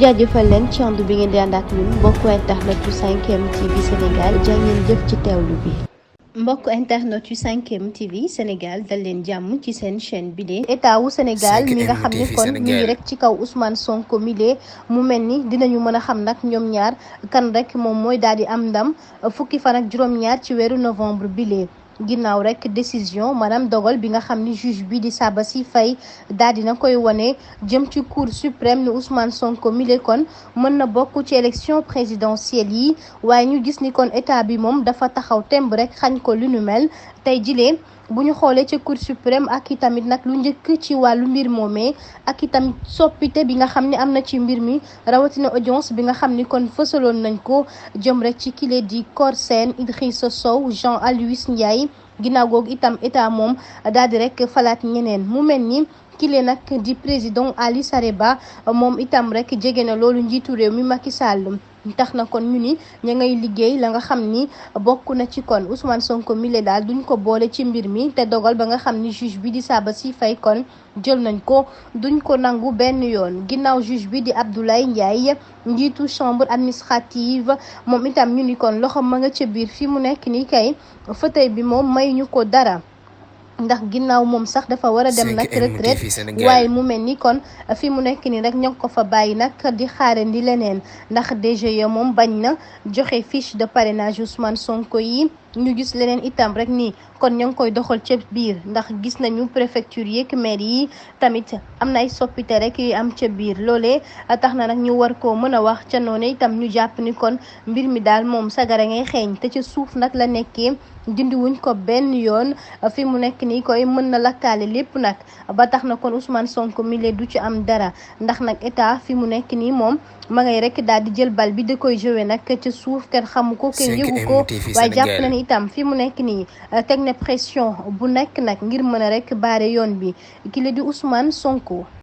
jaajëfal leen ci ànd bi ngeen di ànd ak ñun mbokku internet yu 5M TV Sénégal jaa ngeen jëf ci teewlu bi. mbokk internet yu 5M TV Sénégal dal leen jàmm ci seen chaîne bi de état wu Sénégal mi nga xam ni kon ñu ngi rek ci kaw Ousmane Sonko mile mu mel ni dinañu mën a xam nag ñoom ñaar kan rek moom mooy daal di am ndam fukki fan ak juróom-ñaar ci weeru novembre bile. ginnaaw rek décision maanaam dogal bi nga xam ni juge bi di Sabassy Faye daal dina koy wane jëm ci cour suprême ni Ousmane Sonko mile kon mën na bokk ci élection présidentielle yi waaye ñu gis ni kon état bi moom dafa taxaw temb rek xañ ko lu nu mel tey jilee bu ñu xoolee ci cour suprême ak itamit nag lu njëkk ci wàllu mbir moomee ak itamit soppite bi nga xam ne am na ci mbir mi rawatina audience bi nga xam ni kon fësaloon nañ ko jëm rek ci kile di Cor Sène Idrissa Sow Jean Aloyse Ndiaye ginnaaw googu itam état moom daal di rek falaat ñeneen mu mel ni kile nag di président Ali Sareba moom itam rek jege na loolu njiitu réew mi Macky Sall tax na kon ñu ni ña ngay liggéey la nga xam ni bokk na ci kon Ousmane Sonko mile daal duñ ko boole ci mbir mi te dogal ba nga xam ni juge bi di Sabassy Faye kon jël nañ ko duñ ko nangu benn yoon ginnaaw juge bi di Abdoulaye Ndiaye njiitu chambre administrative moom itam ñu ni kon loxo ma nga ca biir fi mu nekk ni kay fauteuil bi moom may ñu ko dara ndax ginnaaw moom sax dafa war a dem nag retraite waaye mu mel ni kon fi mu nekk nii rek ñoo ko fa bàyyi nag di xaarandi leneen ndax DGE moom bañ na joxe fiche de parrainage Ousmane Sonko yi ñu gis leneen itam rek nii kon ñoo ngi koy doxal ca biir ndax gis nañu préfecture yeeg maire yi tamit am na ay soppite rek yu am ca biir loolee tax na nag ñu war koo mën a wax ca noonu itam ñu jàpp ni kon mbir mi daal moom sagara ngay xeeñ te ca suuf nag la nekkee dindi wuñ ko benn yoon fi mu nekk nii koy mën na lakkaale lépp nag ba tax na kon Ousmane Sonko mile du ci am dara ndax nag état fi mu nekk nii moom ma ngay rek daal di jël bal bi da koy joué nag ca suuf kenn xamu ko kenn yëgu ko waaye jàpp na ni itam fi mu nekk nii teg na pression bu nekk nag ngir mën a rek baare yoon bi ki la di Ousmane Sonko.